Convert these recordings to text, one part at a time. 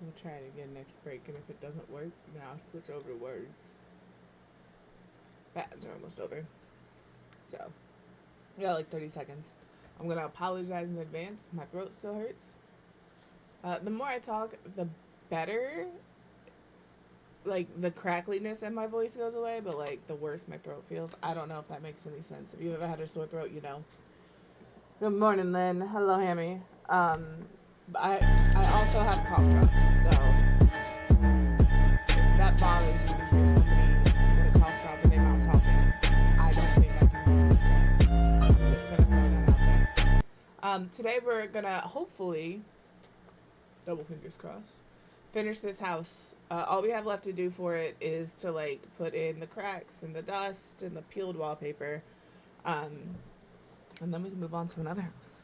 We'll try it again next break, and if it doesn't work, then I'll switch over to words. Battles are almost over. So, we got like 30 seconds. I'm gonna apologize in advance. My throat still hurts. The more I talk, the better. Like, the crackliness in my voice goes away, but like, the worse my throat feels. I don't know if that makes any sense. If you've ever had a sore throat, you know. Good morning, Lynn. Hello, Hammy. I also have cough drops, so if that bothers you to hear somebody with a cough drop in their mouth talking, I don't think I can help you today. I'm just gonna throw that out there. Today we're gonna hopefully, double fingers crossed, finish this house. All we have left to do for it is to like put in the cracks and the dust and the peeled wallpaper, um, and then we can move on to another house,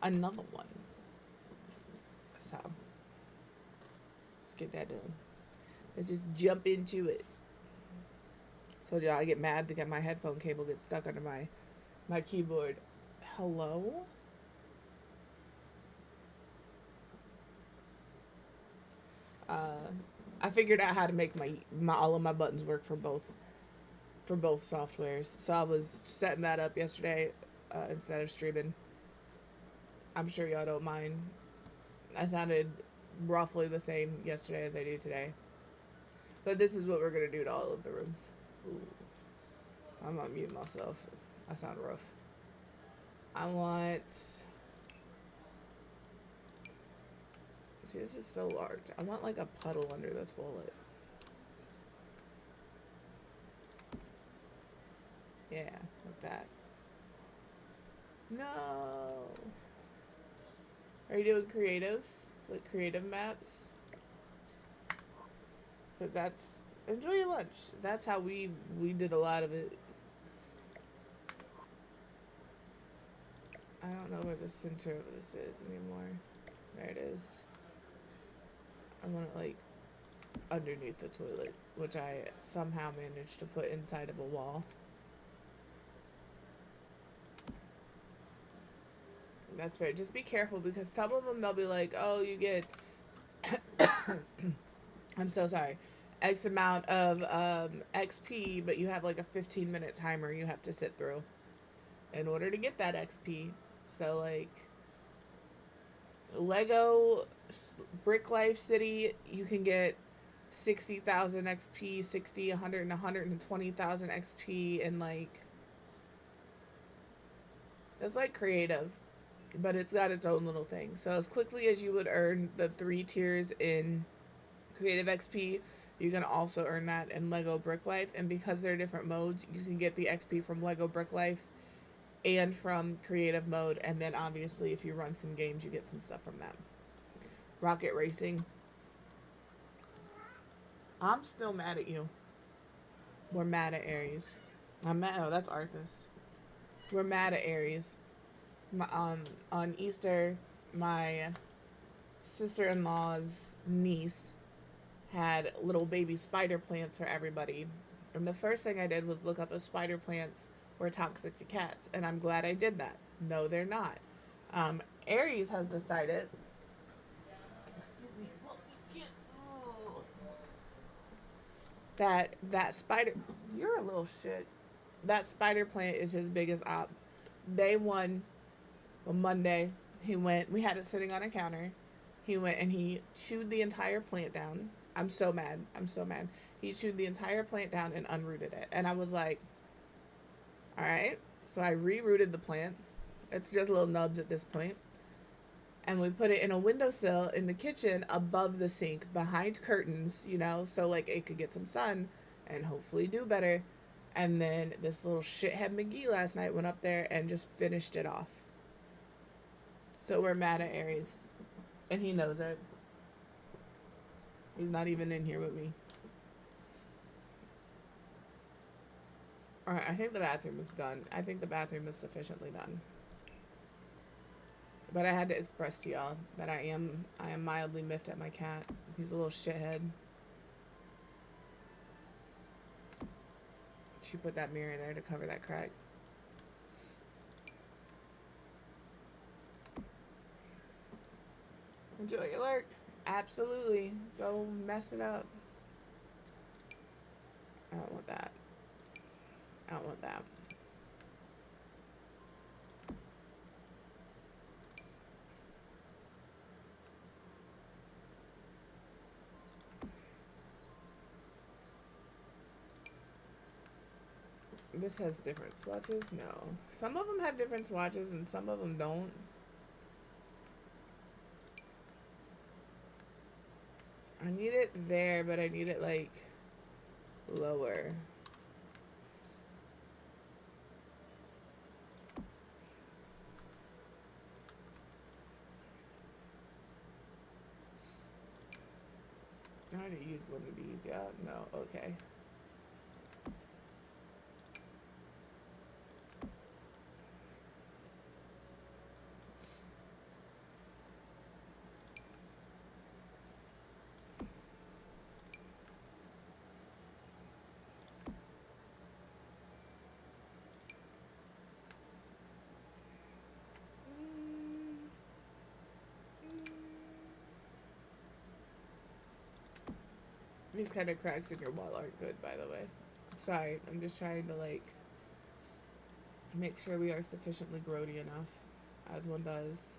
another one. So let's get that done. Let's just jump into it. Told you I get mad because my headphone cable gets stuck under my keyboard. Hello? I figured out how to make my all of my buttons work for both softwares. So I was setting that up yesterday instead of streaming. I'm sure y'all don't mind. I sounded roughly the same yesterday as I do today. But this is what we're gonna do to all of the rooms. Ooh. I'm gonna mute myself. I sound rough. I want. This is so large. I want like a puddle under the toilet. Yeah, like that. No. Are you doing creatives? Like creative maps? Because that's. Enjoy your lunch. That's how we did a lot of it. I don't know where the center of this is anymore. There it is. I want it like underneath the toilet, which I somehow managed to put inside of a wall. That's fair. Just be careful because some of them they'll be like, oh, you get. I'm so sorry. X amount of XP, but you have like a 15-minute timer you have to sit through in order to get that XP. So, like, Lego Brick Life City, you can get 60,000 XP, 60, 100, and 120,000 XP, and like, it's like creative, but it's got its own little thing. So, as quickly as you would earn the 3 tiers in creative XP, you can also earn that in Lego Brick Life. And because they're different modes, you can get the XP from Lego Brick Life and from creative mode, and then obviously if you run some games you get some stuff from that. Rocket racing. I'm still mad at you. We're mad at Aries. I'm mad. Oh, that's Arthas. We're mad at Aries. On Easter, my sister-in-law's niece had little baby spider plants for everybody, and the first thing I did was look up if spider plants were toxic to cats, and I'm glad I did that. No, they're not. Aries has decided. Excuse me. Well, you can't. Oh, that spider. You're a little shit. That spider plant is his biggest op. Day one, on Monday, he went. We had it sitting on a counter. He went and he chewed the entire plant down. I'm so mad. I'm so mad. He chewed the entire plant down and unrooted it, and I was like, all right. So I re-rooted the plant. It's just little nubs at this point. And we put it in a windowsill in the kitchen above the sink, behind curtains, you know, so like it could get some sun and hopefully do better. And then this little shithead McGee last night went up there and just finished it off. So we're mad at Aries. And he knows it. He's not even in here with me. Alright, I think the bathroom is done. I think the bathroom is sufficiently done. But I had to express to y'all that I am mildly miffed at my cat. He's a little shithead. She put that mirror there to cover that crack. Enjoy your lurk. Absolutely. Go mess it up. I don't want that. I don't want that. This has different swatches? No. Some of them have different swatches and some of them don't. I need it there, but I need it like lower. I already used one of these, yeah? No, okay. These kind of cracks in your wall aren't good, by the way. Sorry, I'm just trying to like make sure we are sufficiently grody enough, as one does.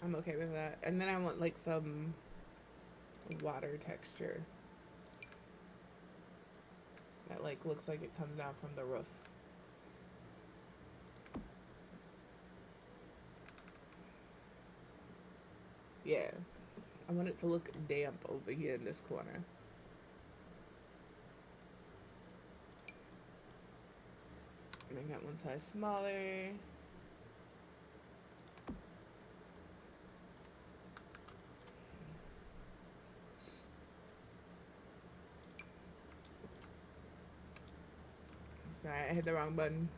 I'm okay with that. And then I want like some water texture that like looks like it comes down from the roof. Yeah. I want it to look damp over here in this corner. Make that one size smaller. Sorry, I hit the wrong button.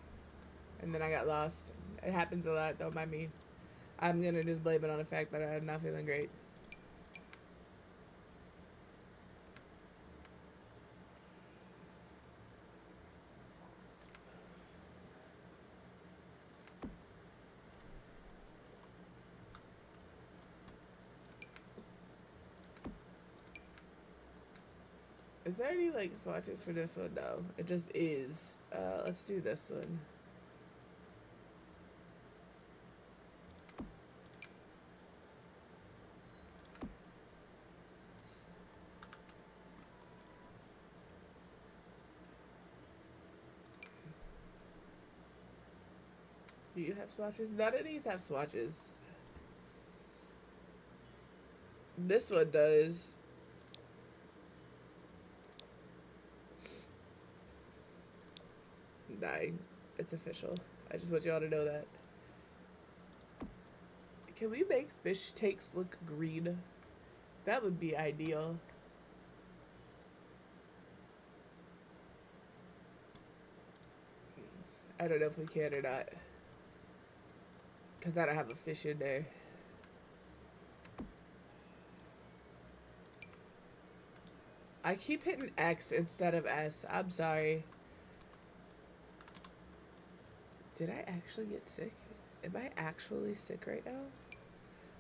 And then I got lost. It happens a lot, don't mind me. I'm gonna just blame it on the fact that I'm not feeling great. Is there any like swatches for this one? No, it just is. Let's do this one. Do you have swatches? None of these have swatches. This one does. Dying. It's official. I just want y'all to know that. Can we make fish takes look green? That would be ideal. I don't know if we can or not. Because I don't have a fish in there. I keep hitting X instead of S. I'm sorry. Did I actually get sick? Am I actually sick right now?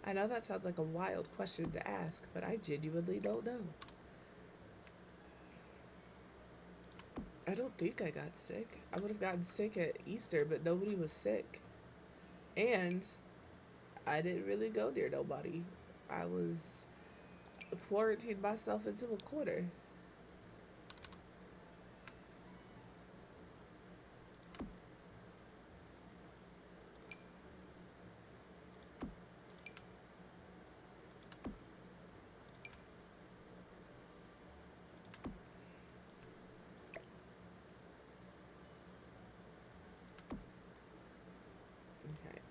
I know that sounds like a wild question to ask, but I genuinely don't know. I don't think I got sick. I would have gotten sick at Easter, but nobody was sick. And I didn't really go near nobody. I was quarantined myself into a corner.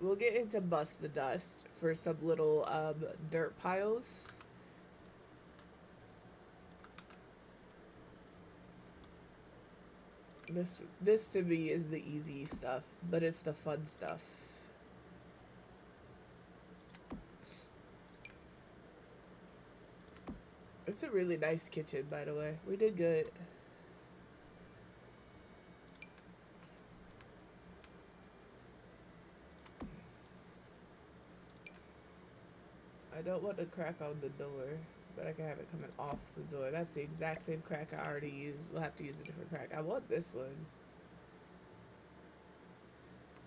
We'll get into Bust the Dust for some little dirt piles. This to me is the easy stuff, but it's the fun stuff. a really nice kitchen, by the way. We did good. I don't want to crack on the door, but I can have it coming off the door. That's the exact same crack I already used. We'll have to use a different crack. I want this one.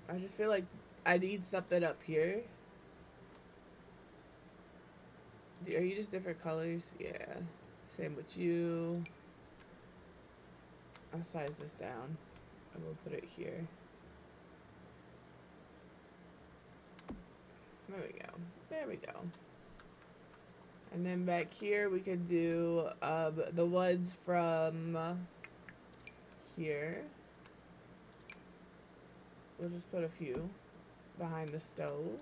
I just feel like I need something up here. Are you just different colors? Yeah. Same with you. I'll size this down. I will put it here. There we go. There we go. And then back here we could do the ones from here. We'll just put a few behind the stove.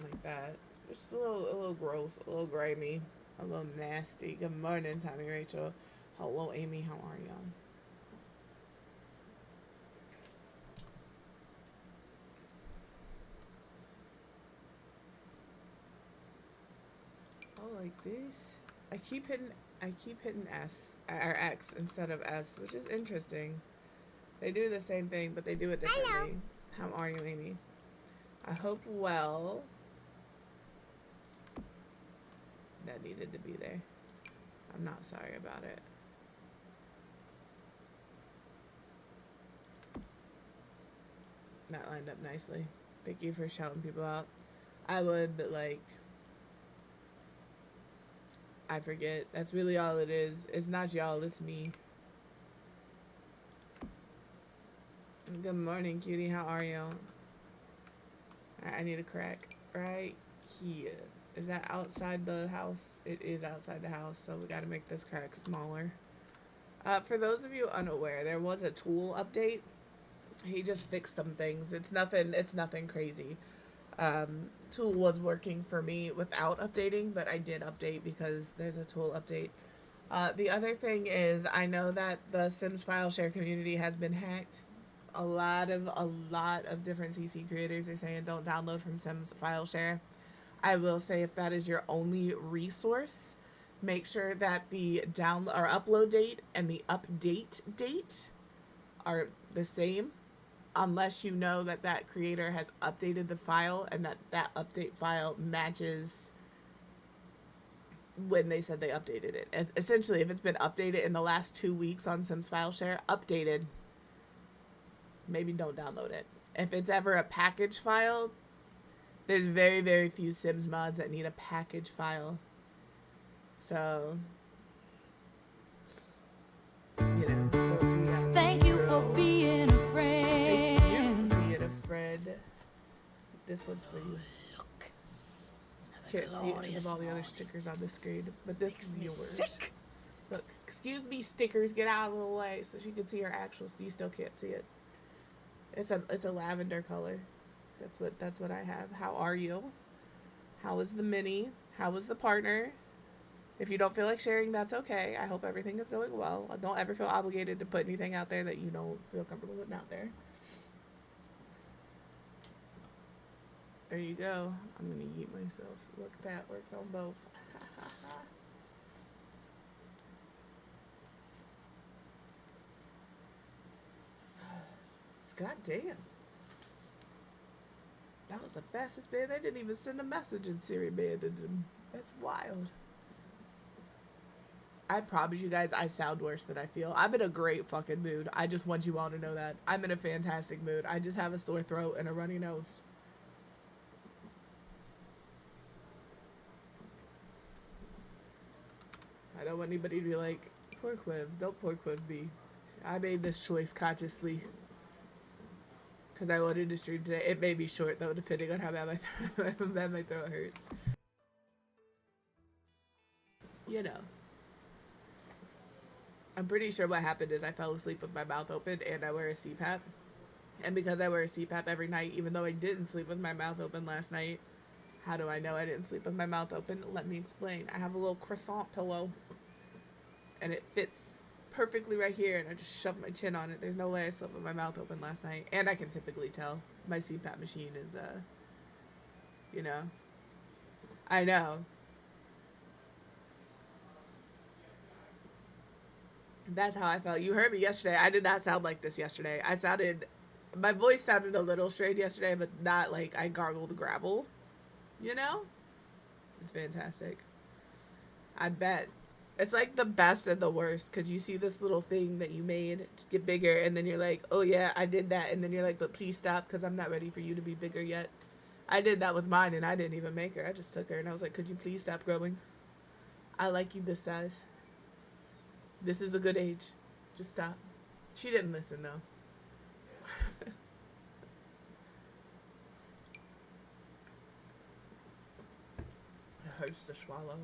Like that. Just a little gross, a little grimy, a little nasty. Good morning, Tommy Rachel. Hello, Amy. How are you? Oh, like this. I keep hitting S or X instead of S, which is interesting. They do the same thing, but they do it differently. Hello. How are you, Amy? I hope well. That needed to be there. I'm not sorry about it. That lined up nicely. Thank you for shouting people out. I would, but like, I forget. That's really all it is. It's not y'all, it's me. Good morning, cutie. How are you? I need a crack right here. Is that outside the house? It is outside the house, so we got to make this crack smaller. For those of you unaware, there was a tool update. He just fixed some things. It's nothing crazy. Tool was working for me without updating, but I did update because there's a tool update. The other thing is, I know that the Sims file share community has been hacked. A lot of different CC creators are saying don't download from Sims file share. I will say, if that is your only resource, make sure that the download or upload date and the update date are the same, unless you know that that creator has updated the file and that update file matches when they said they updated it. Essentially, if it's been updated in the last 2 weeks on Sims file share, updated, maybe don't download it. If it's ever a package file, there's very, very few Sims mods that need a package file. So, you know, don't do that. Thank you for being a friend. Thank you for being a friend. This one's for you. Look. Can't see it because of all the other stickers on the screen, but this is yours. Sick. Look, excuse me, stickers, get out of the way so she can see her actual. So you still can't see it. It's a lavender color. That's what I have. How are you? How is the mini? How is the partner? If you don't feel like sharing, that's okay. I hope everything is going well. Don't ever feel obligated to put anything out there that you don't feel comfortable putting out there. There you go. I'm gonna eat myself. Look, that works on both. Goddamn. That was the fastest band. They didn't even send a message in Siri band. That's wild. I promise you guys, I sound worse than I feel. I'm in a great fucking mood. I just want you all to know that. I'm in a fantastic mood. I just have a sore throat and a runny nose. I don't want anybody to be like, poor Quiv. Don't poor Quiv be. I made this choice consciously. Because I wanted to stream today. It may be short though, depending on how bad my throat hurts. You know. I'm pretty sure what happened is I fell asleep with my mouth open and I wear a CPAP. And because I wear a CPAP every night, even though I didn't sleep with my mouth open last night, how do I know I didn't sleep with my mouth open? Let me explain. I have a little croissant pillow. And it fits perfectly right here, and I just shoved my chin on it. There's no way I slept with my mouth open last night. And I can typically tell my CPAP machine is, you know, I know. That's how I felt. You heard me yesterday. I did not sound like this yesterday. My voice sounded a little strained yesterday, but not like I gargled gravel. You know? It's fantastic. I bet. It's like the best and the worst because you see this little thing that you made to get bigger, and then you're like, oh yeah, I did that. And then you're like, but please stop because I'm not ready for you to be bigger yet. I did that with mine, and I didn't even make her. I just took her, and I was like, could you please stop growing? I like you this size. This is a good age. Just stop. She didn't listen, though. It hurts to swallow.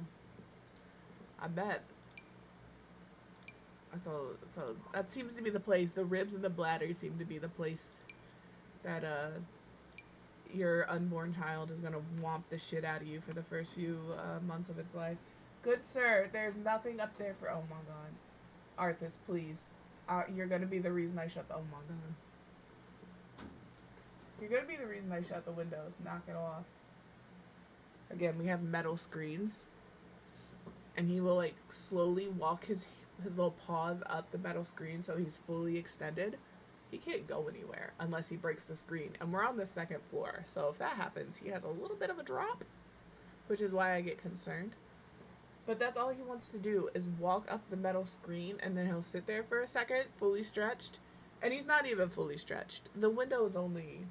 I bet. So that seems to be the place. The ribs and the bladder seem to be the place that your unborn child is gonna womp the shit out of you for the first few months of its life. Good sir, there's nothing up there for. Oh my god, Arthas, please. You're gonna be the reason I shut the. Oh my god. You're gonna be the reason I shut the windows. Knock it off. Again, we have metal screens, and he will like slowly walk his little paws up the metal screen so he's fully extended. He can't go anywhere unless he breaks the screen. And we're on the second floor. So if that happens, he has a little bit of a drop, which is why I get concerned. But that's all he wants to do is walk up the metal screen, and then he'll sit there for a second, fully stretched. And he's not even fully stretched. The window is only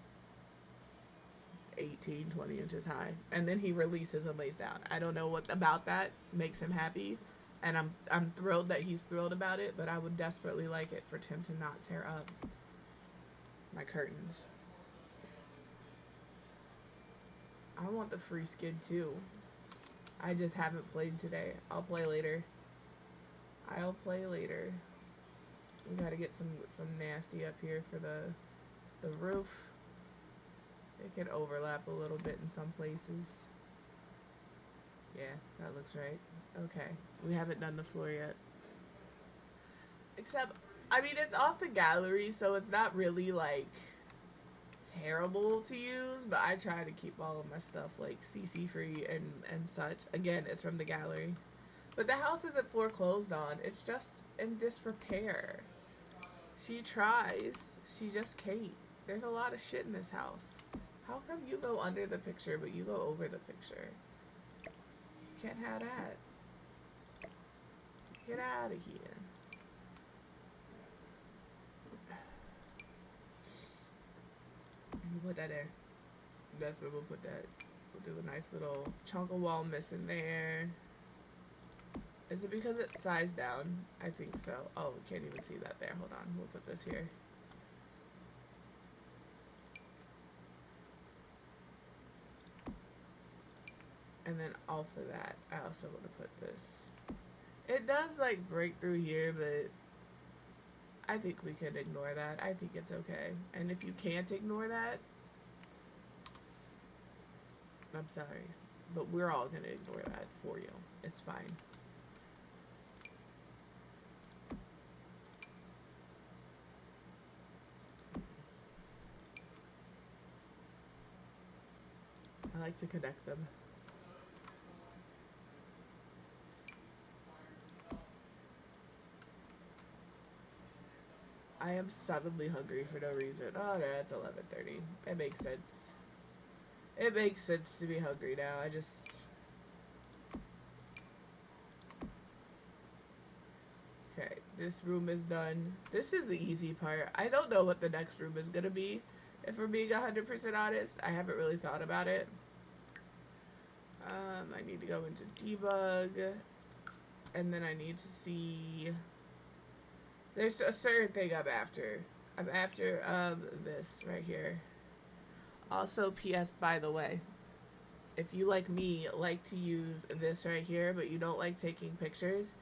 18, 20 inches high. And then he releases and lays down. I don't know what about that makes him happy. And I'm thrilled that he's thrilled about it, but I would desperately like it for him to not tear up my curtains. I want the free skid too. I just haven't played today. I'll play later. We gotta get some nasty up here for the roof. It can overlap a little bit in some places. Yeah, that looks right. Okay, we haven't done the floor yet. Except, I mean, it's off the gallery, so it's not really, like, terrible to use, but I try to keep all of my stuff, like, CC free and such. Again, it's from the gallery. But the house isn't foreclosed on. It's just in disrepair. She tries. She just can't. There's a lot of shit in this house. How come you go under the picture, but you go over the picture? Can't have that. Get out of here. We'll put that there. That's where we'll put that. We'll do a nice little chunk of wall missing there. Is it because it's sized down? I think so. Oh, we can't even see that there. Hold on. We'll put this here. And then off of that, I also want to put this. It does like break through here, but I think we can ignore that. I think it's okay. And if you can't ignore that, I'm sorry. But we're all going to ignore that for you. It's fine. I like to connect them. I am suddenly hungry for no reason. Oh, yeah, it's 11:30. It makes sense. It makes sense to be hungry now. I just... Okay, this room is done. This is the easy part. I don't know what the next room is gonna be. If we're being 100% honest, I haven't really thought about it. I need to go into debug. And then I need to see... There's a certain thing I'm after. I'm after this right here. Also, P.S. by the way, if you like me like to use this right here, but you don't like taking pictures,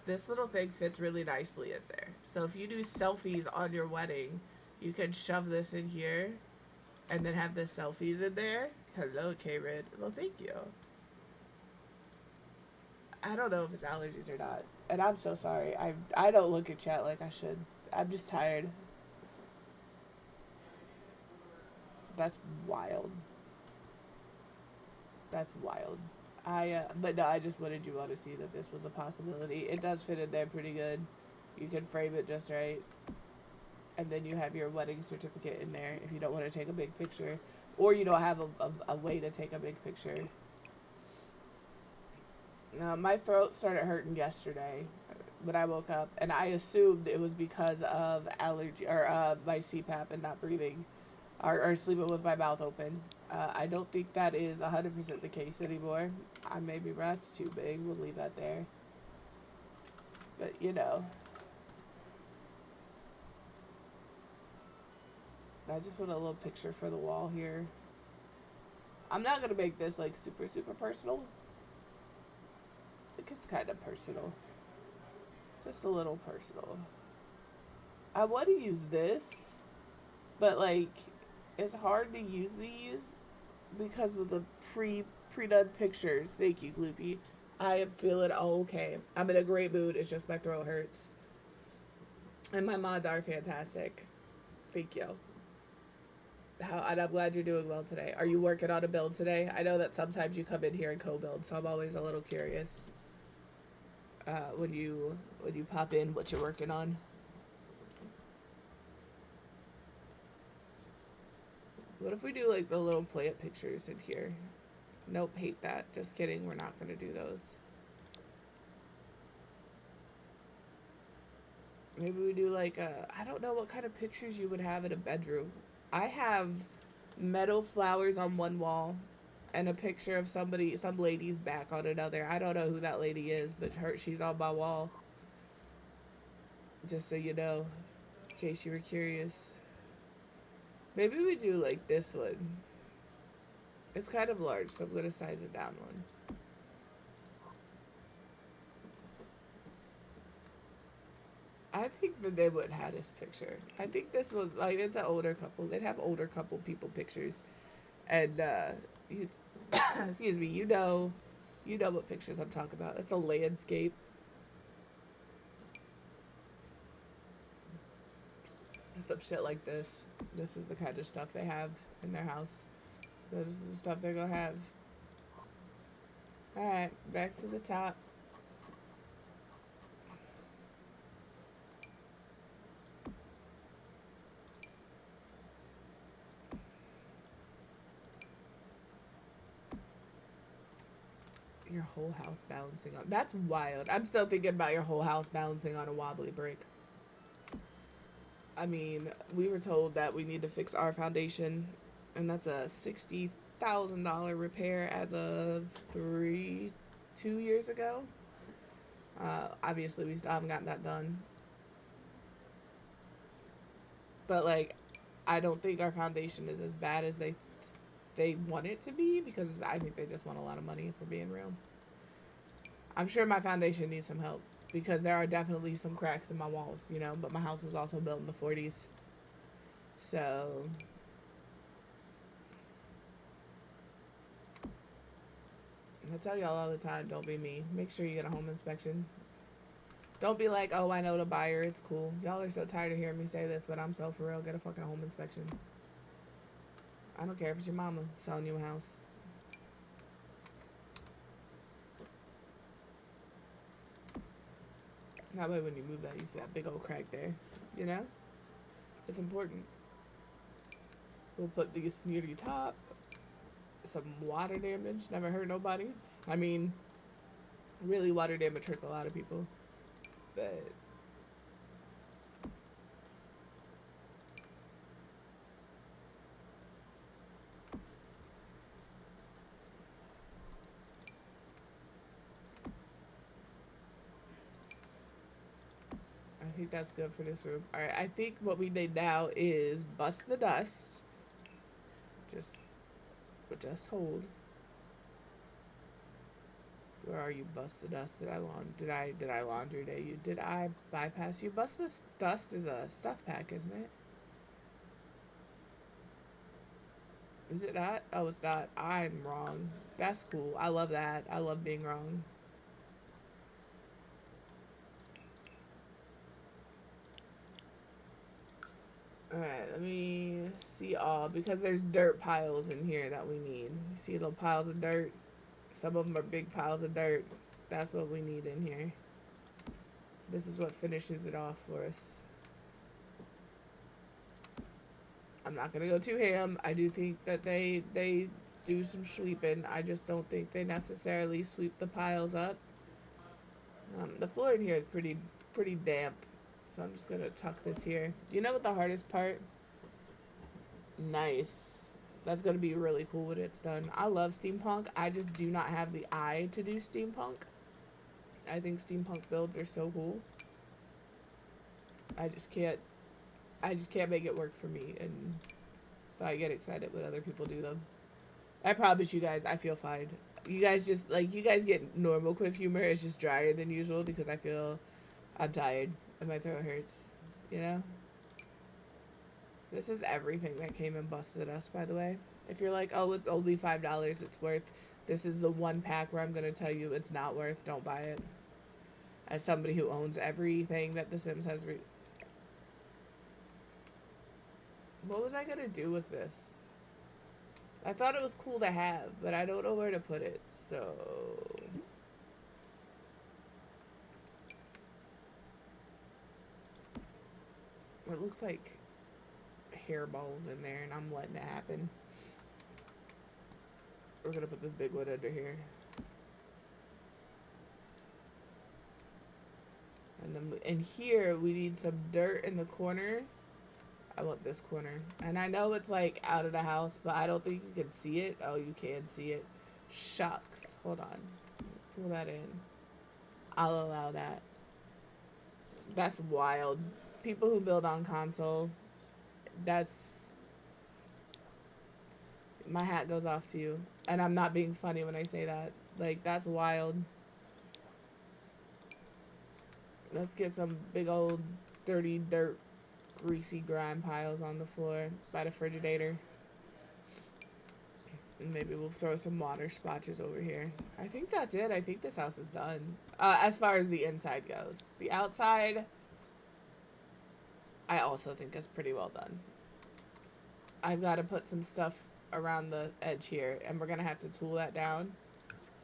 this little thing fits really nicely in there. So if you do selfies on your wedding, you can shove this in here and then have the selfies in there. Hello, K-Rid. Well, thank you. I don't know if it's allergies or not. And I'm so sorry. I don't look at chat like I should. I'm just tired. That's wild. That's wild. But no, I just wanted you all to see that this was a possibility. It does fit in there pretty good. You can frame it just right. And then you have your wedding certificate in there if you don't want to take a big picture. Or you don't have a way to take a big picture. Now, my throat started hurting yesterday when I woke up. And I assumed it was because of allergy or my CPAP and not breathing. Or sleeping with my mouth open. I don't think that is 100% the case anymore. Maybe that's too big. We'll leave that there. But, you know. I just want a little picture for the wall here. I'm not going to make this, like, super, super personal. I think it's kind of personal. Just a little personal. I want to use this. But, like, it's hard to use these because of the pre-done pictures. Thank you, Gloopy. I am feeling okay. I'm in a great mood. It's just my throat hurts. And my mods are fantastic. Thank you. And I'm glad you're doing well today. Are you working on a build today? I know that sometimes you come in here and co-build, so I'm always a little curious when you pop in what you're working on. What if we do like the little plant pictures in here? Nope, hate that. Just kidding. We're not going to do those. Maybe we do like I don't know what kind of pictures you would have in a bedroom. I have metal flowers on one wall and a picture of some lady's back on another. I don't know who that lady is, but she's on my wall. Just so you know, in case you were curious. Maybe we do like this one. It's kind of large, so I'm going to size it down one. I think that they would have this picture. I think this was, like, it's an older couple. They'd have older couple people pictures. And, you, excuse me, you know what pictures I'm talking about. It's a landscape. Some shit like this. This is the kind of stuff they have in their house. So this is the stuff they're gonna have. Alright, back to the top. Your whole house balancing on. That's wild. I'm still thinking about your whole house balancing on a wobbly brick. I mean, we were told that we need to fix our foundation, and that's a $60,000 repair as of 2 years ago. Obviously, we still haven't gotten that done. But, like, I don't think our foundation is as bad as they want it to be, because I think they just want a lot of money, if we're being real. I'm sure my foundation needs some help, because there are definitely some cracks in my walls, you know, but my house was also built in the 40s. So I tell y'all all the time, don't be me. Make sure you get a home inspection. Don't be like, oh, I know the buyer, it's cool. Y'all are so tired of hearing me say this, but I'm so for real. Get a fucking home inspection. I don't care if it's your mama selling you a house. That way when you move that, you see that big old crack there. You know? It's important. We'll put these near the top. Some water damage. Never hurt nobody. I mean, really, water damage hurts a lot of people. But I think that's good for this room. Alright, I think what we need now is bust the dust. Just hold. Where are you? Bust the dust. Did I laundry day you? Did I bypass you? Bust this dust is a stuff pack, isn't it? Is it not? Oh, it's not. I'm wrong. That's cool. I love that. I love being wrong. Alright, let me see all, because there's dirt piles in here that we need. You see little piles of dirt? Some of them are big piles of dirt. That's what we need in here. This is what finishes it off for us. I'm not gonna go too ham. I do think that they do some sweeping. I just don't think they necessarily sweep the piles up. The floor in here is pretty damp, so I'm just gonna tuck this here. You know what the hardest part? Nice. That's gonna be really cool when it's done. I love steampunk. I just do not have the eye to do steampunk. I think steampunk builds are so cool. I just can't make it work for me, and so I get excited when other people do them. I promise you guys, I feel fine. You guys just, like, you guys get normal quiff humor. It's just drier than usual because I feel I'm tired and my throat hurts, you know? This is everything that came and busted us, by the way. If you're like, oh, it's only $5 it's worth, this is the one pack where I'm going to tell you it's not worth, don't buy it. As somebody who owns everything that The Sims has what was I going to do with this? I thought it was cool to have, but I don't know where to put it, so... It looks like hairballs in there, and I'm letting it happen. We're gonna put this big one under here. And then in here, we need some dirt in the corner. I want this corner. And I know it's like out of the house, but I don't think you can see it. Oh, you can see it. Shucks. Hold on. Pull that in. I'll allow that. That's wild. People who build on console, that's... My hat goes off to you. And I'm not being funny when I say that. Like, that's wild. Let's get some big old dirty dirt, greasy grime piles on the floor by the Frigidator. And maybe we'll throw some water splotches over here. I think that's it. I think this house is done. As far as the inside goes. The outside, I also think is pretty well done. I've got to put some stuff around the edge here, and we're going to have to tool that down.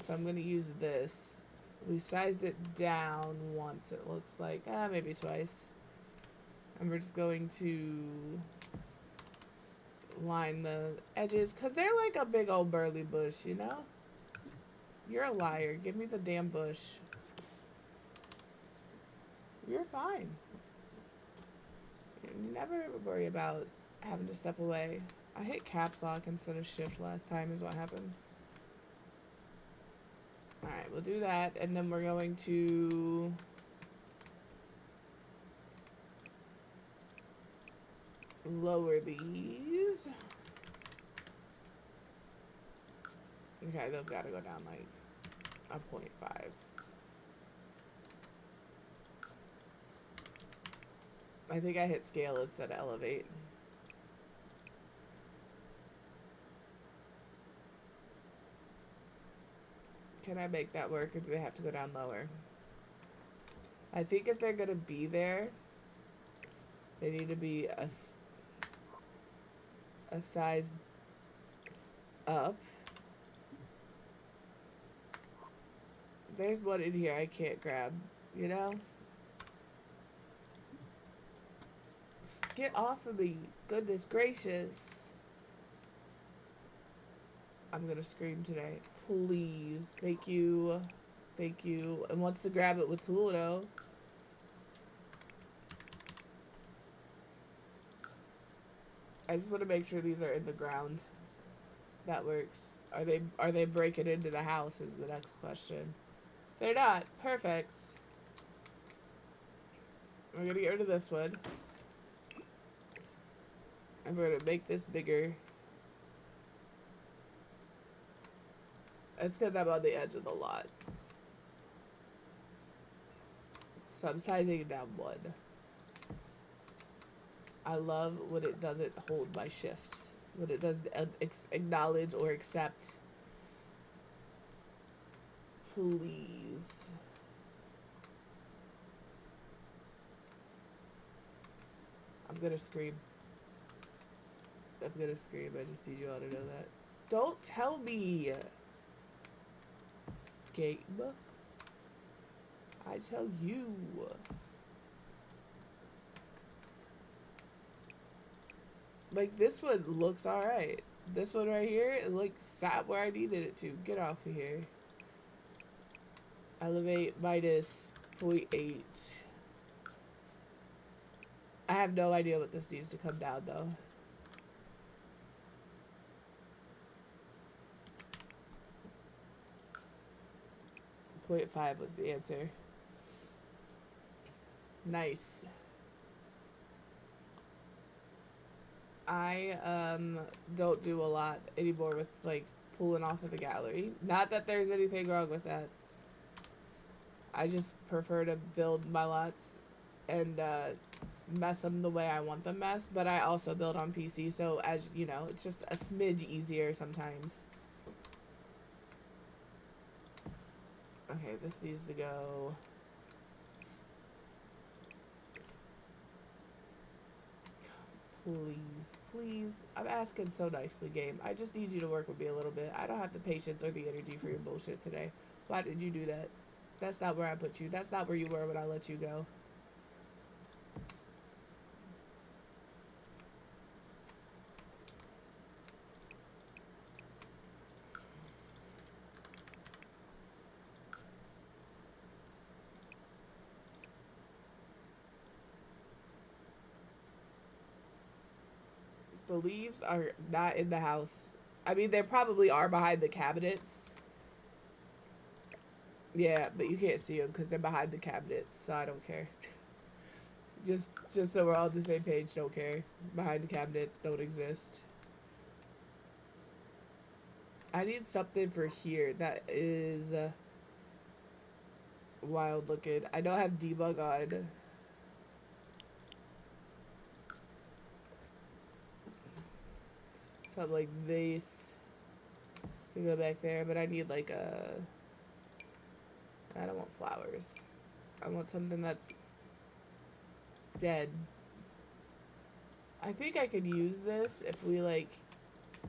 So I'm going to use this. We sized it down once, it looks like. Maybe twice. And we're just going to line the edges, because they're like a big old burly bush, you know? You're a liar. Give me the damn bush. You're fine. You never worry about having to step away. I hit caps lock instead of shift last time is what happened. Alright, we'll do that, and then we're going to lower these. Okay, those gotta go down like a 0.5. I think I hit scale instead of elevate. Can I make that work, or do they have to go down lower? I think if they're gonna be there, they need to be a size up. There's one in here I can't grab, you know? Just get off of me. Goodness gracious. I'm gonna scream today. Please. Thank you. Thank you. And wants to grab it with tool though. I just want to make sure these are in the ground. That works. Are they breaking into the house is the next question. They're not. Perfect. We're gonna get rid of this one. And we're gonna make this bigger. It's because I'm on the edge of the lot. So I'm sizing it down one. I love when it doesn't hold my shift. When it doesn't acknowledge or accept. Please. I'm gonna scream. I'm gonna scream. I just need you all to know that. Don't tell me. game. I tell you. Like, this one looks alright. This one right here, it like sat where I needed it to. Get off of here. Elevate minus 0.8. I have no idea what this needs to come down though. .5 was the answer. Nice. I don't do a lot anymore with like pulling off of the gallery. Not that there's anything wrong with that. I just prefer to build my lots and mess them the way I want them messed, but I also build on PC, so as you know, it's just a smidge easier sometimes. Okay, this needs to go. Please, please. I'm asking so nicely, game. I just need you to work with me a little bit. I don't have the patience or the energy for your bullshit today. Why did you do that? That's not where I put you. That's not where you were when I let you go. The leaves are not in the house. I mean, they probably are behind the cabinets. Yeah, but you can't see them because they're behind the cabinets, so I don't care. just so we're all on the same page, don't care. Behind the cabinets don't exist. I need something for here that is wild looking. I don't have debug on. Something like this. Can go back there, but I need like a. I don't want flowers. I want something that's dead. I think I could use this if we like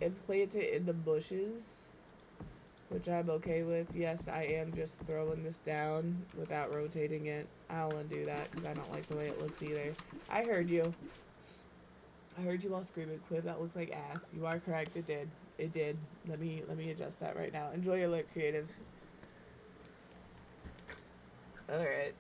implant it in the bushes, which I'm okay with. Yes, I am just throwing this down without rotating it. I don't want to do that because I don't like the way it looks either. I heard you. I heard you all screaming, Quib, that looks like ass. You are correct, it did. It did. Let me adjust that right now. Enjoy your look, creative. Alright.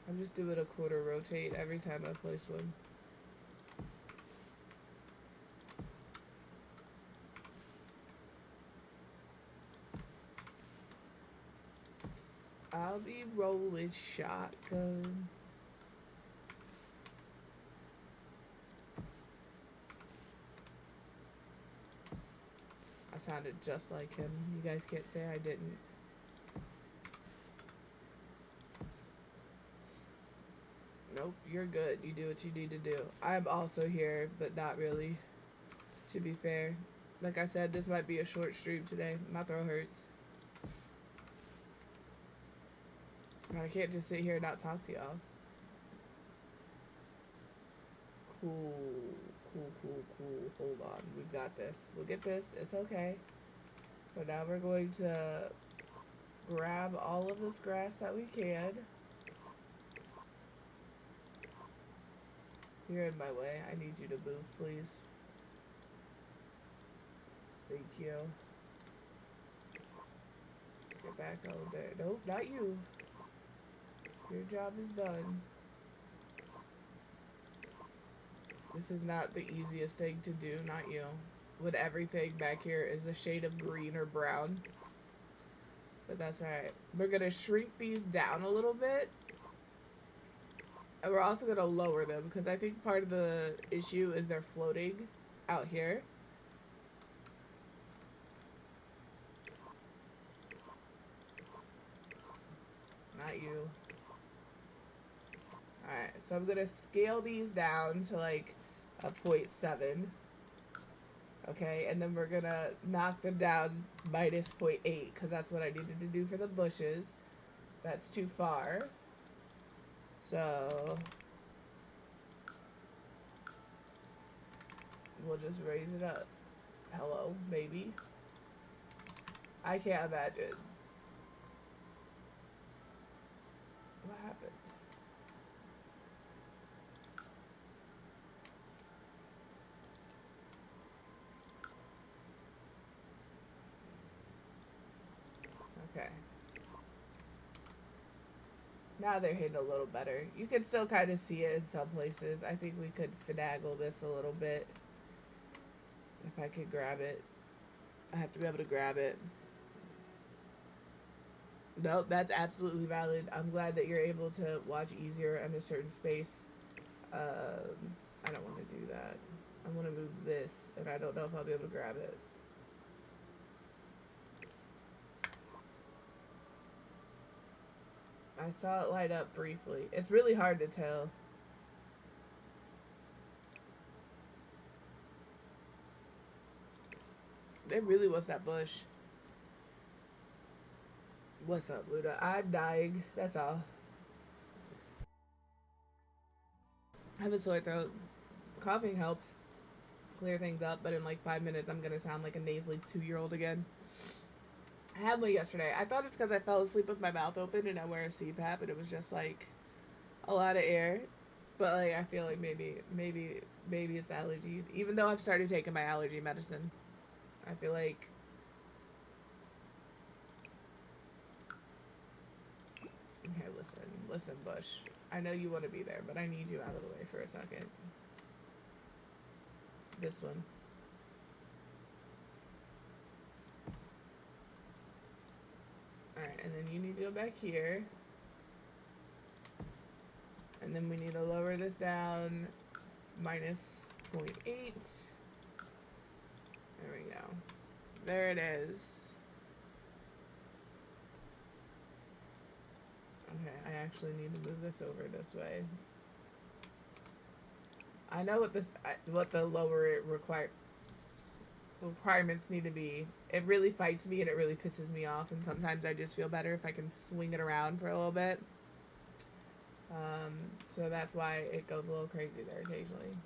I'm just doing a quarter rotate every time I place one. I'll be rolling shotgun. I sounded just like him. You guys can't say I didn't. Nope, you're good. You do what you need to do. I'm also here, but not really. To be fair. Like I said, this might be a short stream today. My throat hurts. I can't just sit here and not talk to y'all. Cool. Hold on. We've got this. We'll get this. It's okay. So now we're going to grab all of this grass that we can. You're in my way. I need you to move, please. Thank you. Get back over there. Nope, not you. Your job is done. This is not the easiest thing to do, not you. When everything back here is a shade of green or brown. But that's alright. We're gonna shrink these down a little bit. And we're also gonna lower them because I think part of the issue is they're floating out here. Not you. Alright, so I'm gonna scale these down to like a 0.7. Okay, and then we're gonna knock them down minus 0.8 because that's what I needed to do for the bushes. That's too far. So we'll just raise it up. Hello, maybe. I can't imagine. What happened? Okay. Now they're hitting a little better. You can still kind of see it in some places. I think we could finagle this a little bit. If I could grab it. I have to be able to grab it. Nope, that's absolutely valid. I'm glad that you're able to watch easier in a certain space. I don't want to do that. I want to move this, and I don't know if I'll be able to grab it. I saw it light up briefly. It's really hard to tell. It really was that bush. What's up, Luda? I'm dying. That's all. I have a sore throat. Coughing helps clear things up, but in like 5 minutes, I'm gonna sound like a nasally 2-year-old again. I had one yesterday. I thought it's because I fell asleep with my mouth open and I wear a CPAP, and it was just like a lot of air. But like, I feel like maybe it's allergies. Even though I've started taking my allergy medicine, I feel like. Okay, listen, Bush. I know you want to be there, but I need you out of the way for a second. This one. Alright, and then you need to go back here. And then we need to lower this down minus 0.8. There we go. There it is. Okay, I actually need to move this over this way. I know what the lower requirements need to be. It really fights me and it really pisses me off, and sometimes I just feel better if I can swing it around for a little bit. So that's why it goes a little crazy there occasionally.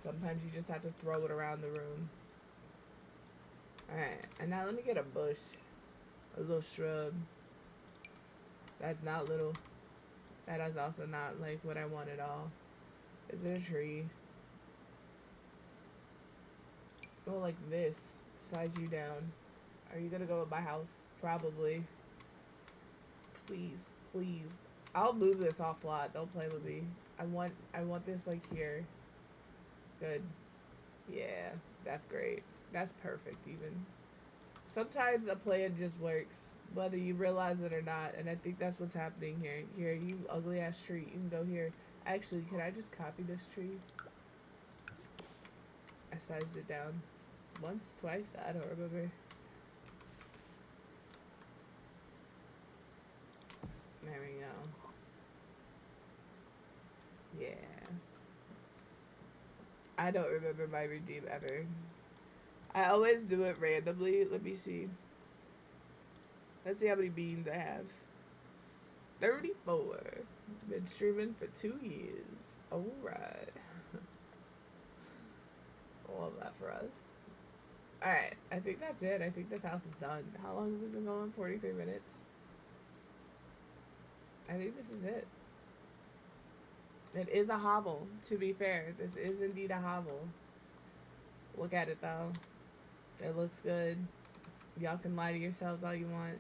Sometimes you just have to throw it around the room. Alright, and now let me get a bush. A little shrub. That's not little. That is also not like what I want at all. Is it a tree? Oh, like this. Size you down. Are you gonna go with my house? Probably. Please, please. I'll move this off lot. Don't play with me. I want this like here. Good. Yeah, that's great. That's perfect even. Sometimes a plan just works, whether you realize it or not, and I think that's what's happening here. Here, you ugly ass tree. You can go here. Actually, can I just copy this tree? I sized it down. Once, twice, I don't remember. There we go. Yeah. I don't remember my redeem ever. I always do it randomly. Let me see. Let's see how many beans I have. 34. Been streaming for 2 years. Alright. Love that for us. Alright, I think that's it. I think this house is done. How long have we been going? 43 minutes. I think this is it. It is a hovel, to be fair. This is indeed a hovel. Look at it, though. It looks good. Y'all can lie to yourselves all you want.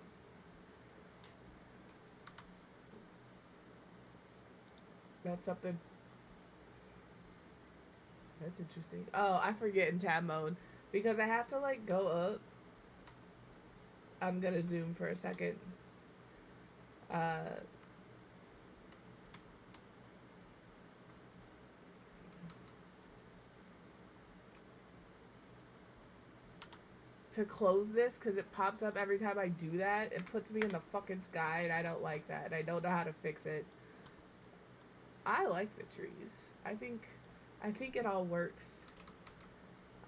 That's something. That's interesting. Oh, I forget in tab mode. Because I have to, like, go up. I'm gonna zoom for a second. To close this, because it pops up every time I do that. It puts me in the fucking sky, and I don't like that. And I don't know how to fix it. I like the trees. I think it all works.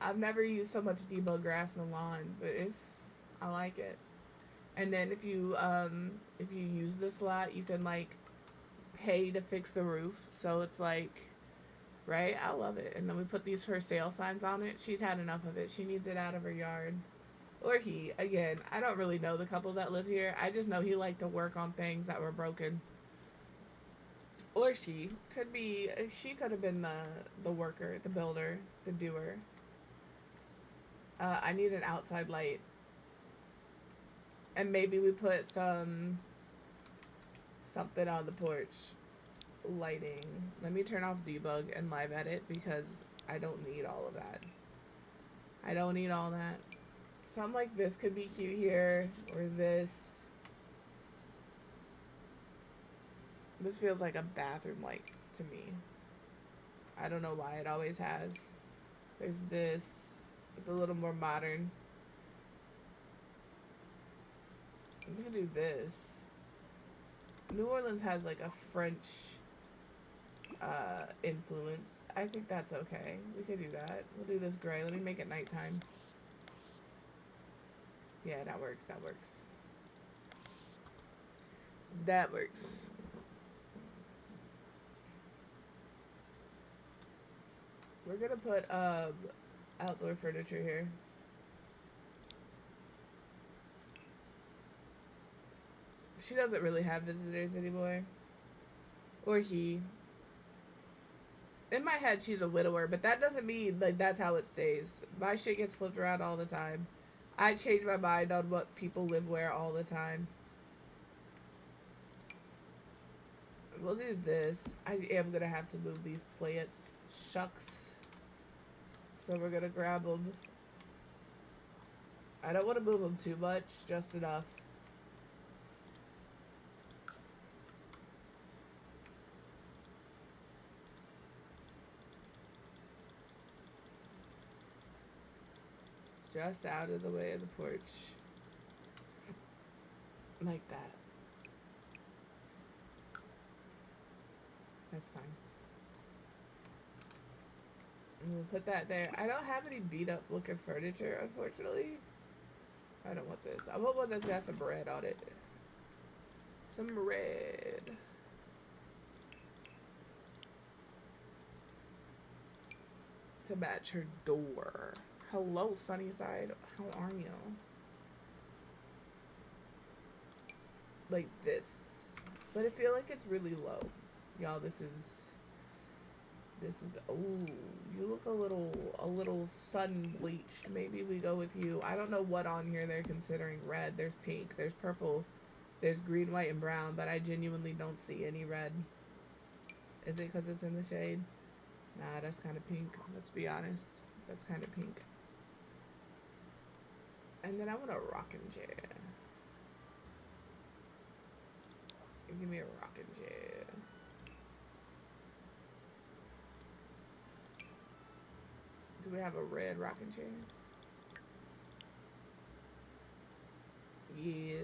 I've never used so much debug grass in the lawn, but I like it. And then if you use this lot, you can like pay to fix the roof. So it's like, right? I love it. And then we put these for sale signs on it. She's had enough of it. She needs it out of her yard. Or he. Again, I don't really know the couple that live here. I just know he liked to work on things that were broken. Or she could be. She could have been the worker, the builder, the doer. I need an outside light, and maybe we put something on the porch. Lighting. Let me turn off debug and live edit because I don't need all of that. I don't need all that. Something like this could be cute here, or this. This feels like a bathroom light to me. I don't know why, it always has. There's this. It's a little more modern. I'm gonna do this. New Orleans has like a French influence. I think that's okay. We could do that. We'll do this gray. Let me make it nighttime. Yeah, that works. That works. That works. We're gonna put outdoor furniture here. She doesn't really have visitors anymore. Or he. In my head, she's a widower, but that doesn't mean like that's how it stays. My shit gets flipped around all the time. I change my mind on what people live where all the time. We'll do this. I am gonna have to move these plants. Shucks. So we're gonna grab them. I don't want to move them too much, just enough. Just out of the way of the porch. Like that. That's fine. And we'll put that there. I don't have any beat up looking furniture, unfortunately. I don't want this. I want one that's got some red on it. Some red. To match her door. Hello, Sunnyside. How are you? Like this. But I feel like it's really low. Y'all, this is, oh, you look a little sun bleached. Maybe we go with you. I don't know what on here they're considering red. There's pink, there's purple, there's green, white, and brown, but I genuinely don't see any red. Is it because it's in the shade? Nah, that's kind of pink. Let's be honest. That's kind of pink. And then I want a rocking chair. Give me a rocking chair. Do we have a red rocking chair? Yeah.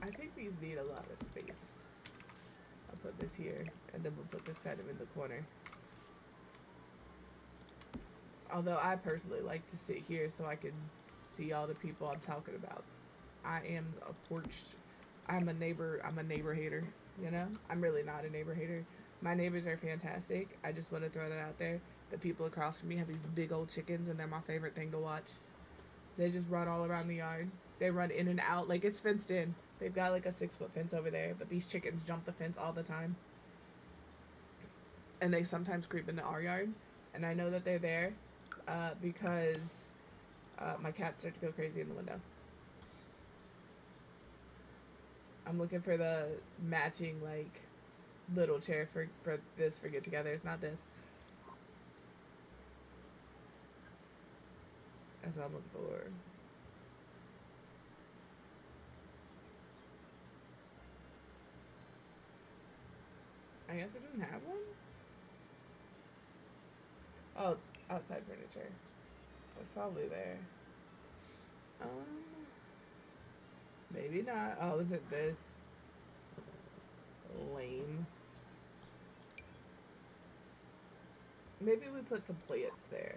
I think these need a lot of space. I'll put this here, and then we'll put this kind of in the corner. Although I personally like to sit here so I can see all the people I'm talking about. I am a porch. I'm a neighbor hater, you know? I'm really not a neighbor hater. My neighbors are fantastic. I just want to throw that out there. The people across from me have these big old chickens, and they're my favorite thing to watch. They just run all around the yard. They run in and out like it's fenced in. They've got like a 6-foot fence over there, but these chickens jump the fence all the time. And they sometimes creep into our yard, and I know that they're there because my cats start to go crazy in the window. I'm looking for the matching like little chair for this for get-togethers, not this. That's what I'm looking for. I guess I didn't have one. Oh, it's outside furniture. It's probably there. Maybe not. Oh, is it this? lame. Maybe we put some plants there.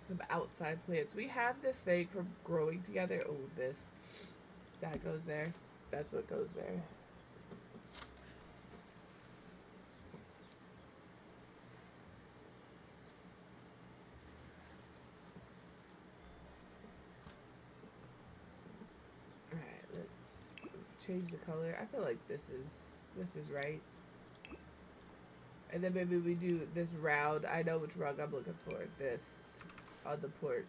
Some outside plants. We have this thing for growing together. Oh, this. That goes there. That's what goes there. Alright, let's change the color. I feel like this is right. And then maybe we do this round. I know which rug I'm looking for. This on the porch.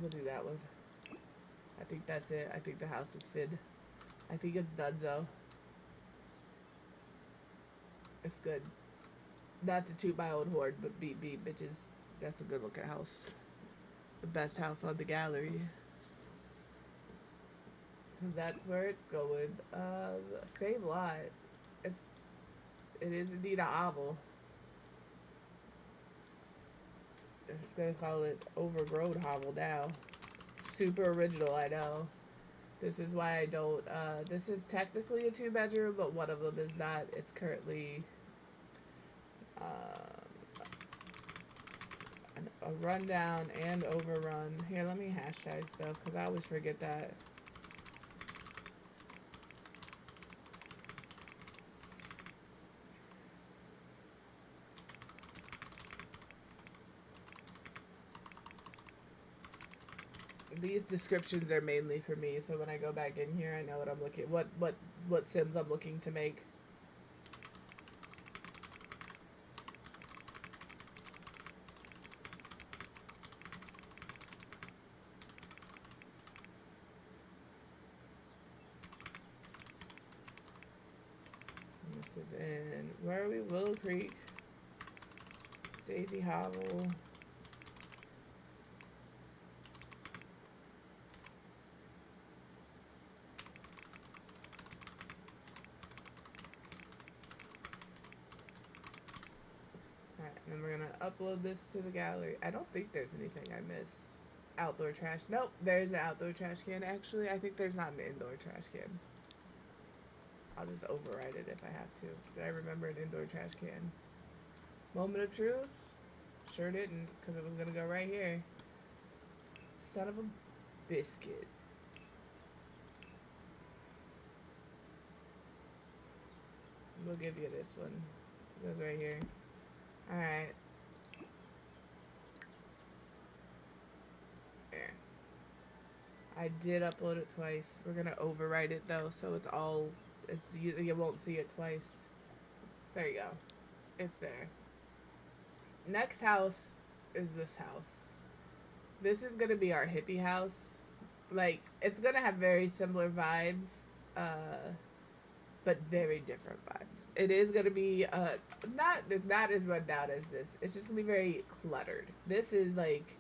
We'll do that one. I think that's it. I think the house is fid. I think it's donezo. It's good. Not to toot my own horn, but beep beep, bitches. That's a good looking house. The best house on the gallery. Cause that's where it's going. Same lot. It is indeed a oval. It's gonna call it overgrown hovel now. Super original, I know. This is why I don't. This is technically a 2-bedroom, but one of them is not. It's currently a rundown and overrun. Here, let me hashtag stuff because I always forget that. These descriptions are mainly for me, so when I go back in here, I know what I'm looking, what sims I'm looking to make. And this is in, where are we? Willow Creek, Daisy Hovel. And we're gonna upload this to the gallery. I don't think there's anything I missed. Outdoor trash. Nope, there's an outdoor trash can. Actually, I think there's not an indoor trash can. I'll just override it if I have to. Did I remember an indoor trash can? Moment of truth? Sure didn't, because it was gonna go right here. Son of a biscuit. We'll give you this one. It goes right here. Alright. There. I did upload it twice. We're gonna overwrite it though, so it's all, you won't see it twice. There you go. It's there. Next house is this house. This is gonna be our hippie house. Like, it's gonna have very similar vibes, but very different vibes. It is gonna be not as run down as this. It's just gonna be very cluttered. This is like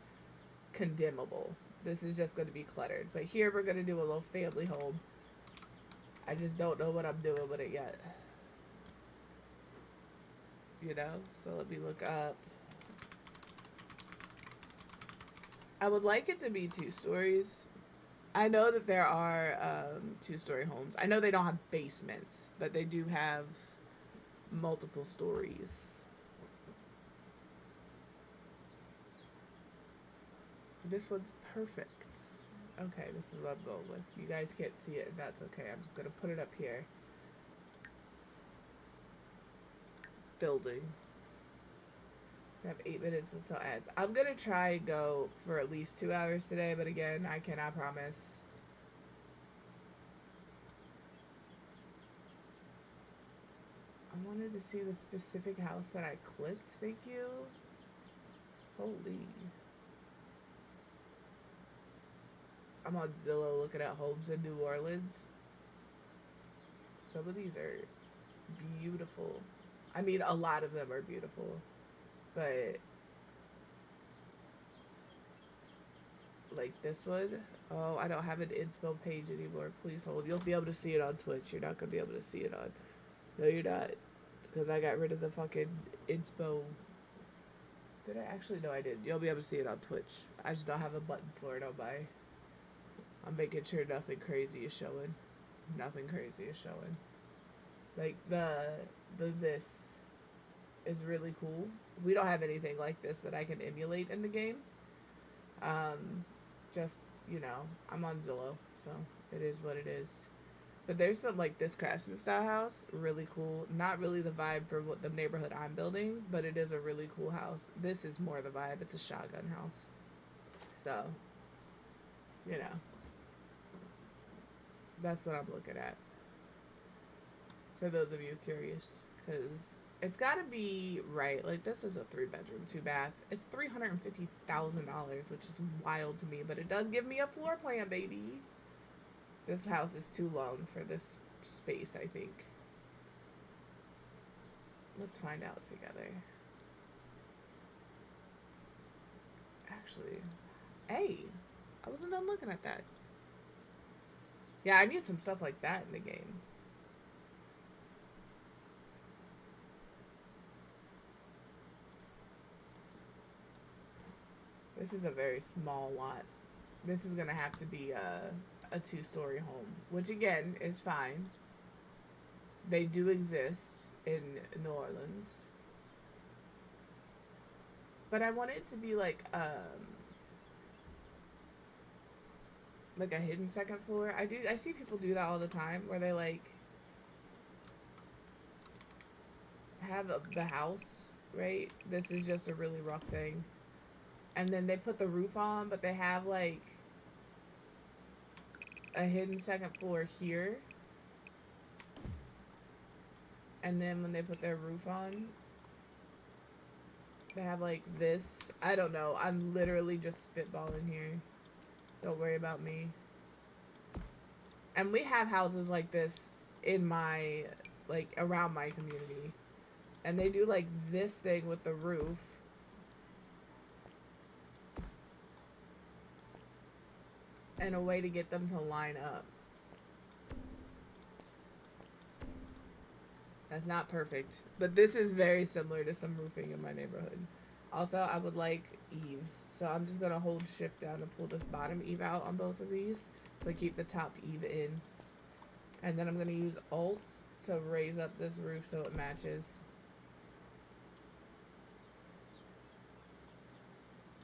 condemnable. This is just gonna be cluttered. But here we're gonna do a little family home. I just don't know what I'm doing with it yet. You know? So let me look up. I would like it to be 2 stories. I know that there are 2-story homes. I know they don't have basements, but they do have multiple stories. This one's perfect. Okay, this is what I'm going with. You guys can't see it, and that's okay. I'm just gonna put it up here. Building. We have 8 minutes until ads. I'm gonna try and go for at least 2 hours today, but again, I cannot promise. I wanted to see the specific house that I clicked. Thank you. Holy. I'm on Zillow looking at homes in New Orleans. Some of these are beautiful. I mean, a lot of them are beautiful. But like this one, oh, I don't have an inspo page anymore. Please hold. You'll be able to see it on Twitch. You're not gonna be able to see it on. No, you're not, because I got rid of the fucking inspo Did I actually? No, I did. You'll be able to see it on Twitch. I just don't have a button for it on my. I'm making sure nothing crazy is showing. Nothing crazy is showing. Like the this is really cool. We don't have anything like this that I can emulate in the game. Just, you know, I'm on Zillow, so it is what it is. But there's some like this craftsman style house, really cool. Not really the vibe for what the neighborhood I'm building, but it is a really cool house. This is more the vibe. It's a shotgun house. So, you know, that's what I'm looking at. For those of you curious, because it's got to be right. Like, this is a 3-bedroom, 2-bath. It's $350,000, which is wild to me, but it does give me a floor plan, baby. This house is too long for this space, I think. Let's find out together. Actually, hey, I wasn't done looking at that. Yeah, I need some stuff like that in the game. This is a very small lot. This is gonna have to be a 2-story home, which again is fine. They do exist in New Orleans, but I want it to be like a hidden second floor. I see people do that all the time, where they like have the house, right? This is just a really rough thing, and then they put the roof on, but they have like a hidden second floor here, and then when they put their roof on, they have like this. I don't know. I'm literally just spitballing here. Don't worry about me. And we have houses like this in my, like, around my community. And they do like this thing with the roof. And a way to get them to line up. That's not perfect, but this is very similar to some roofing in my neighborhood. Also, I would like eaves, so I'm just gonna hold shift down to pull this bottom eave out on both of these to keep the top eave in. And then I'm gonna use alt to raise up this roof so it matches.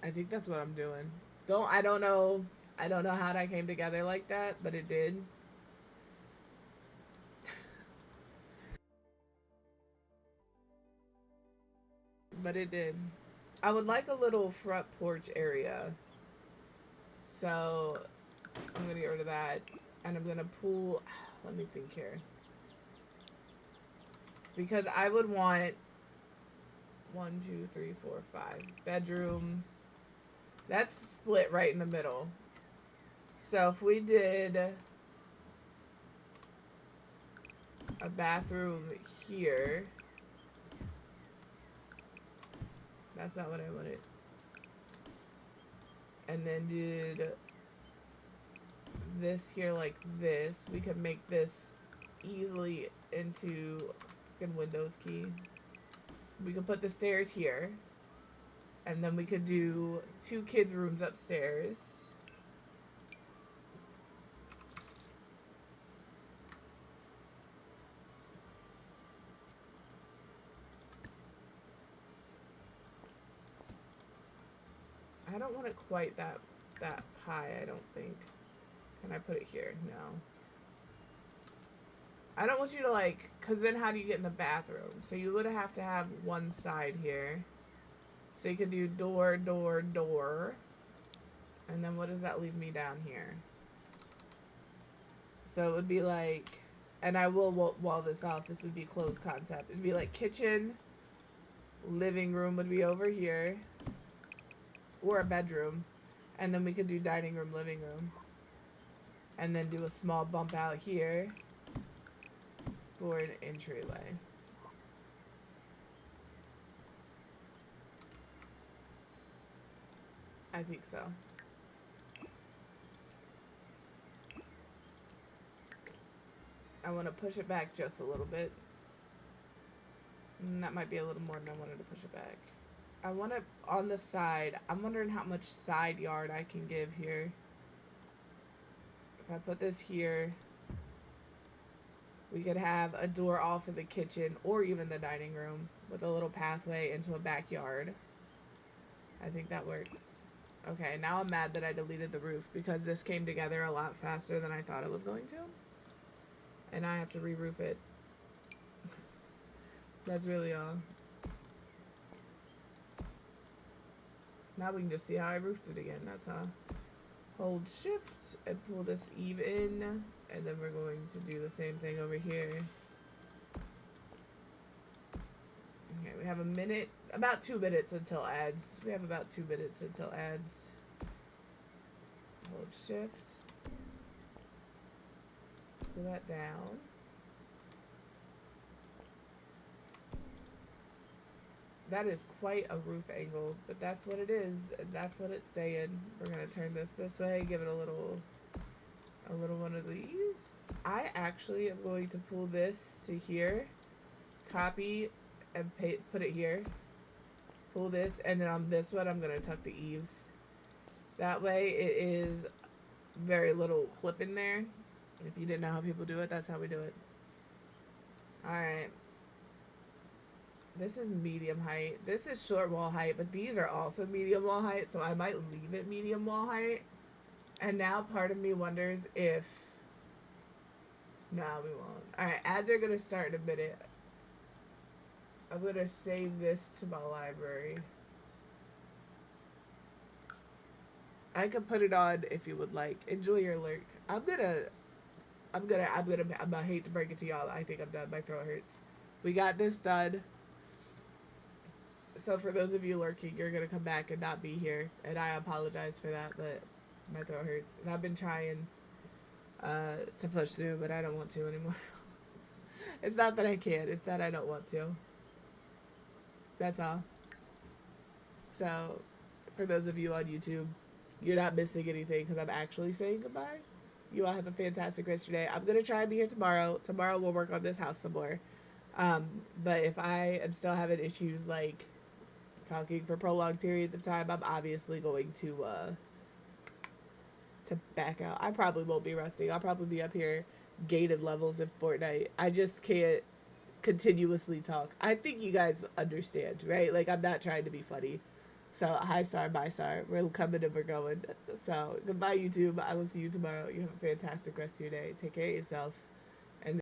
I think that's what I'm doing. I don't know how that came together like that, but it did. But it did. I would like a little front porch area. So I'm gonna get rid of that. And I'm gonna pull, let me think here. Because I would want 1, 2, 3, 4, 5 bedroom. That's split right in the middle. So if we did a bathroom here, that's not what I wanted. And then did this here like this. We could make this easily into a Windows key. We could put the stairs here. And then we could do 2 kids' rooms upstairs. I don't want it quite that high, I don't think. Can I put it here? No. I don't want you to like, because then how do you get in the bathroom? So you would have to have one side here. So you could do door, door, door. And then what does that leave me down here? So it would be like, and I will wall this off, this would be closed concept. It'd be like kitchen, living room would be over here. Or a bedroom. And then we could do dining room, living room. And then do a small bump out here for an entryway. I think so. I want to push it back just a little bit. And that might be a little more than I wanted to push it back. I want to, on the side, I'm wondering how much side yard I can give here. If I put this here, we could have a door off of the kitchen or even the dining room with a little pathway into a backyard. I think that works. Okay, now I'm mad that I deleted the roof because this came together a lot faster than I thought it was going to. And I have to re-roof it. That's really all. Now we can just see how I roofed it again. That's all. Hold shift and pull this eave in. And then we're going to do the same thing over here. Okay, we have a minute, about 2 minutes until ads. We have about 2 minutes until ads. Hold shift. Pull that down. That is quite a roof angle, but that's what it is. And that's what it's staying. We're gonna turn this way, give it a little one of these. I actually am going to pull this to here, copy and put it here, pull this, and then on this one I'm gonna tuck the eaves. That way it is very little clip in there. If you didn't know how people do it, that's how we do it. Alright. This is medium height. This is short wall height, but these are also medium wall height, so I might leave it medium wall height. And now part of me wonders if... No, we won't. Alright, ads are going to start in a minute. I'm going to save this to my library. I can put it on if you would like. Enjoy your lurk. I hate to break it to y'all. I think I'm done. My throat hurts. We got this done. So for those of you lurking, you're going to come back and not be here. And I apologize for that, but my throat hurts. And I've been trying to push through, but I don't want to anymore. It's not that I can't. It's that I don't want to. That's all. So for those of you on YouTube, you're not missing anything because I'm actually saying goodbye. You all have a fantastic rest of your day. I'm going to try and be here tomorrow. Tomorrow we'll work on this house some more. But if I am still having issues like talking for prolonged periods of time, I'm obviously going to back out. I probably won't be resting. I'll probably be up here gated levels in Fortnite. I just can't continuously talk. I think you guys understand, right? Like, I'm not trying to be funny. So, hi, Sar, bye, Sar. We're coming and we're going. So, goodbye, YouTube. I will see you tomorrow. You have a fantastic rest of your day. Take care of yourself.